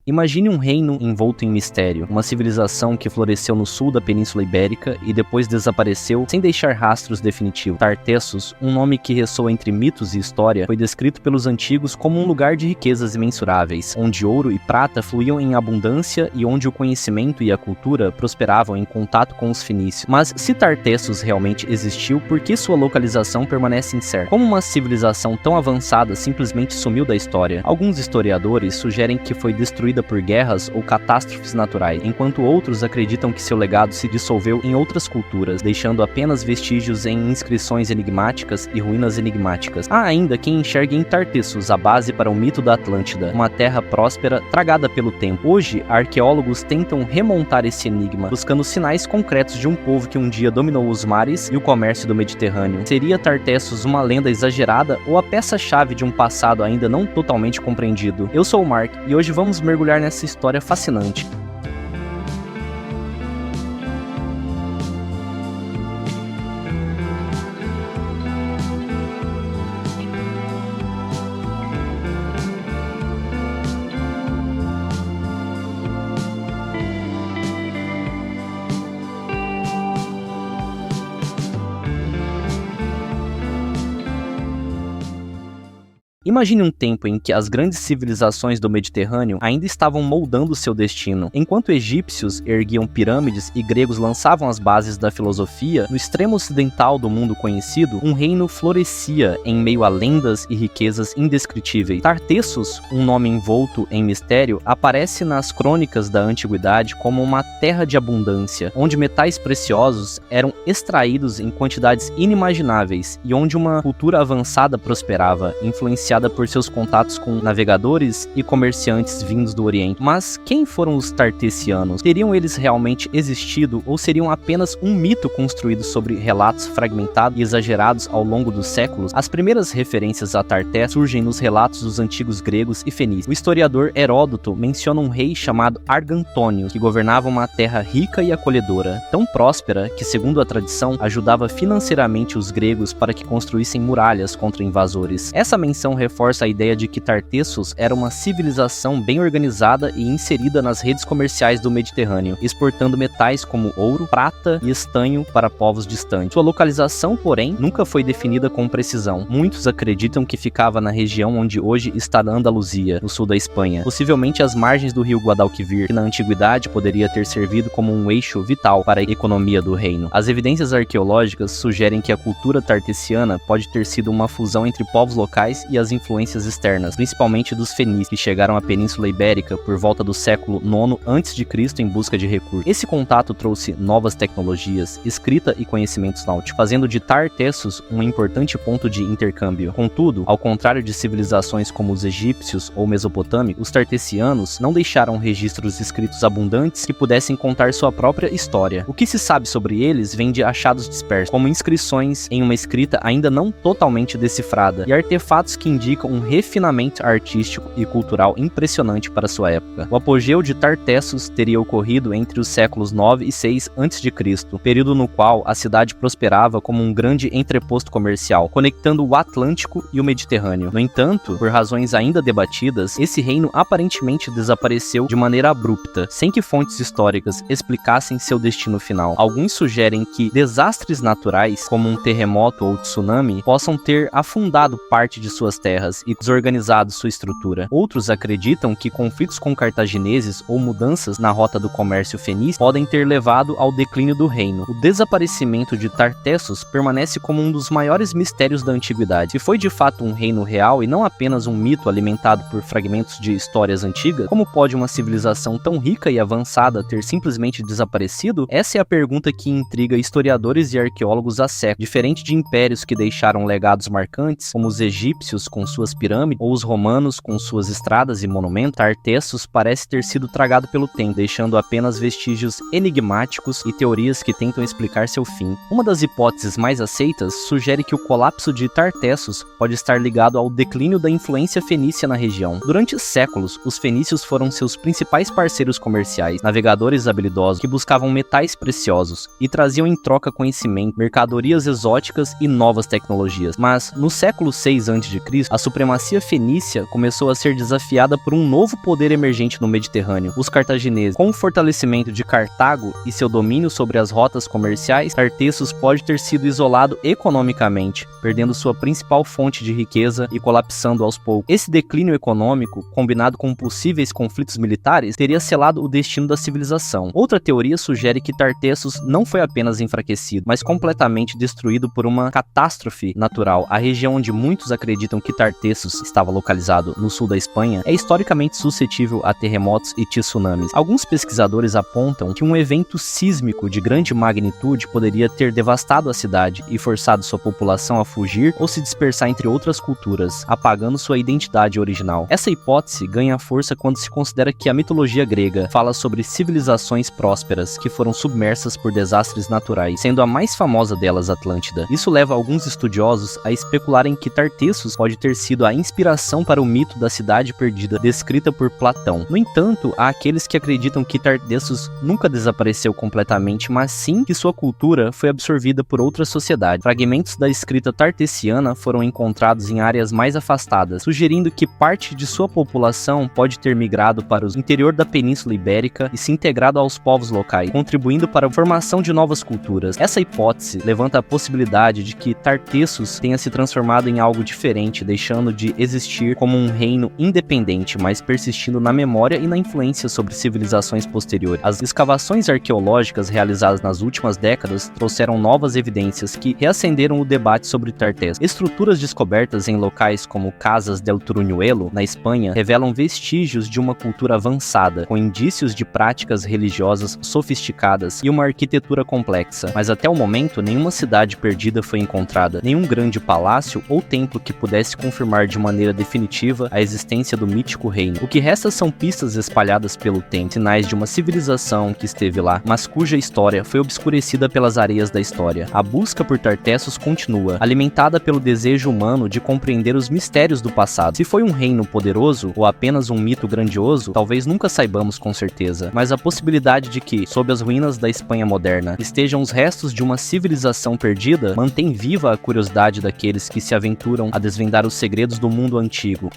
Imagine um reino envolto em mistério, uma civilização que floresceu no sul da Península Ibérica e depois desapareceu sem deixar rastros definitivos. Tartessos, um nome que ressoa entre mitos e história, foi descrito pelos antigos como um lugar de riquezas imensuráveis, onde ouro e prata fluíam em abundância e onde o conhecimento e a cultura prosperavam em contato com os fenícios. Mas se Tartessos realmente existiu, por que sua localização permanece incerta? Como uma civilização tão avançada simplesmente sumiu da história? Alguns historiadores sugerem que foi destruída por guerras ou catástrofes naturais, enquanto outros acreditam que seu legado se dissolveu em outras culturas, deixando apenas vestígios em inscrições enigmáticas e ruínas enigmáticas. Há ainda quem enxergue em Tartessos a base para o mito da Atlântida, uma terra próspera tragada pelo tempo. Hoje, arqueólogos tentam remontar esse enigma, buscando sinais concretos de um povo que um dia dominou os mares e o comércio do Mediterrâneo. Seria Tartessos uma lenda exagerada ou a peça-chave de um passado ainda não totalmente compreendido? Eu sou o Mark e hoje vamos mergulhar nessa história fascinante. Imagine um tempo em que as grandes civilizações do Mediterrâneo ainda estavam moldando seu destino. Enquanto egípcios erguiam pirâmides e gregos lançavam as bases da filosofia, no extremo ocidental do mundo conhecido, um reino florescia em meio a lendas e riquezas indescritíveis. Tartessos, um nome envolto em mistério, aparece nas crônicas da antiguidade como uma terra de abundância, onde metais preciosos eram extraídos em quantidades inimagináveis e onde uma cultura avançada prosperava, influenciada por seus contatos com navegadores e comerciantes vindos do Oriente. Mas quem foram os tartessianos? Teriam eles realmente existido ou seriam apenas um mito construído sobre relatos fragmentados e exagerados ao longo dos séculos? As primeiras referências a Tartessos surgem nos relatos dos antigos gregos e fenícios. O historiador Heródoto menciona um rei chamado Argantônio, que governava uma terra rica e acolhedora, tão próspera que, segundo a tradição, ajudava financeiramente os gregos para que construíssem muralhas contra invasores. Essa menção reforça a ideia de que Tartessos era uma civilização bem organizada e inserida nas redes comerciais do Mediterrâneo, exportando metais como ouro, prata e estanho para povos distantes. Sua localização, porém, nunca foi definida com precisão. Muitos acreditam que ficava na região onde hoje está a Andaluzia, no sul da Espanha, possivelmente às margens do rio Guadalquivir, que na antiguidade poderia ter servido como um eixo vital para a economia do reino. As evidências arqueológicas sugerem que a cultura tartessiana pode ter sido uma fusão entre povos locais e as influências externas, principalmente dos fenícios, que chegaram à Península Ibérica por volta do século IX a.C. em busca de recursos. Esse contato trouxe novas tecnologias, escrita e conhecimentos náuticos, fazendo de Tartessos um importante ponto de intercâmbio. Contudo, ao contrário de civilizações como os egípcios ou mesopotâmicos, os tartessianos não deixaram registros escritos abundantes que pudessem contar sua própria história. O que se sabe sobre eles vem de achados dispersos, como inscrições em uma escrita ainda não totalmente decifrada, e artefatos que indicam um refinamento artístico e cultural impressionante para sua época. O apogeu de Tartessos teria ocorrido entre os séculos 9 e 6 a.C., período no qual a cidade prosperava como um grande entreposto comercial, conectando o Atlântico e o Mediterrâneo. No entanto, por razões ainda debatidas, esse reino aparentemente desapareceu de maneira abrupta, sem que fontes históricas explicassem seu destino final. Alguns sugerem que desastres naturais, como um terremoto ou tsunami, possam ter afundado parte de suas terras e desorganizado sua estrutura. Outros acreditam que conflitos com cartagineses ou mudanças na rota do comércio fenício podem ter levado ao declínio do reino. O desaparecimento de Tartessos permanece como um dos maiores mistérios da antiguidade. Se foi de fato um reino real e não apenas um mito alimentado por fragmentos de histórias antigas, como pode uma civilização tão rica e avançada ter simplesmente desaparecido? Essa é a pergunta que intriga historiadores e arqueólogos há séculos. Diferente de impérios que deixaram legados marcantes, como os egípcios com suas pirâmides ou os romanos com suas estradas e monumentos, Tartessos parece ter sido tragado pelo tempo, deixando apenas vestígios enigmáticos e teorias que tentam explicar seu fim. Uma das hipóteses mais aceitas sugere que o colapso de Tartessos pode estar ligado ao declínio da influência fenícia na região. Durante séculos, os fenícios foram seus principais parceiros comerciais, navegadores habilidosos que buscavam metais preciosos e traziam em troca conhecimento, mercadorias exóticas e novas tecnologias. Mas, no século 6 a.C., a supremacia fenícia começou a ser desafiada por um novo poder emergente no Mediterrâneo, os cartagineses. Com o fortalecimento de Cartago e seu domínio sobre as rotas comerciais, Tartessos pode ter sido isolado economicamente, perdendo sua principal fonte de riqueza e colapsando aos poucos. Esse declínio econômico, combinado com possíveis conflitos militares, teria selado o destino da civilização. Outra teoria sugere que Tartessos não foi apenas enfraquecido, mas completamente destruído por uma catástrofe natural. A região onde muitos acreditam que Tartessos estava localizado, no sul da Espanha, é historicamente suscetível a terremotos e tsunamis. Alguns pesquisadores apontam que um evento sísmico de grande magnitude poderia ter devastado a cidade e forçado sua população a fugir ou se dispersar entre outras culturas, apagando sua identidade original. Essa hipótese ganha força quando se considera que a mitologia grega fala sobre civilizações prósperas que foram submersas por desastres naturais, sendo a mais famosa delas Atlântida. Isso leva alguns estudiosos a especularem que Tartessos pode ter sido a inspiração para o mito da cidade perdida descrita por Platão. No entanto, há aqueles que acreditam que Tartessos nunca desapareceu completamente, mas sim que sua cultura foi absorvida por outras sociedades. Fragmentos da escrita tartessiana foram encontrados em áreas mais afastadas, sugerindo que parte de sua população pode ter migrado para o interior da Península Ibérica e se integrado aos povos locais, contribuindo para a formação de novas culturas. Essa hipótese levanta a possibilidade de que Tartessos tenha se transformado em algo diferente, deixando de existir como um reino independente, mas persistindo na memória e na influência sobre civilizações posteriores. As escavações arqueológicas realizadas nas últimas décadas trouxeram novas evidências que reacenderam o debate sobre Tartessos. Estruturas descobertas em locais como Casas del Truñuelo, na Espanha, revelam vestígios de uma cultura avançada, com indícios de práticas religiosas sofisticadas e uma arquitetura complexa. Mas até o momento, nenhuma cidade perdida foi encontrada, nenhum grande palácio ou templo que pudesse confirmar de maneira definitiva a existência do mítico reino. O que resta são pistas espalhadas pelo tempo, sinais de uma civilização que esteve lá, mas cuja história foi obscurecida pelas areias da história. A busca por Tartessos continua, alimentada pelo desejo humano de compreender os mistérios do passado. Se foi um reino poderoso ou apenas um mito grandioso, talvez nunca saibamos com certeza, mas a possibilidade de que, sob as ruínas da Espanha moderna, estejam os restos de uma civilização perdida, mantém viva a curiosidade daqueles que se aventuram a desvendar os segredos do mundo antigo.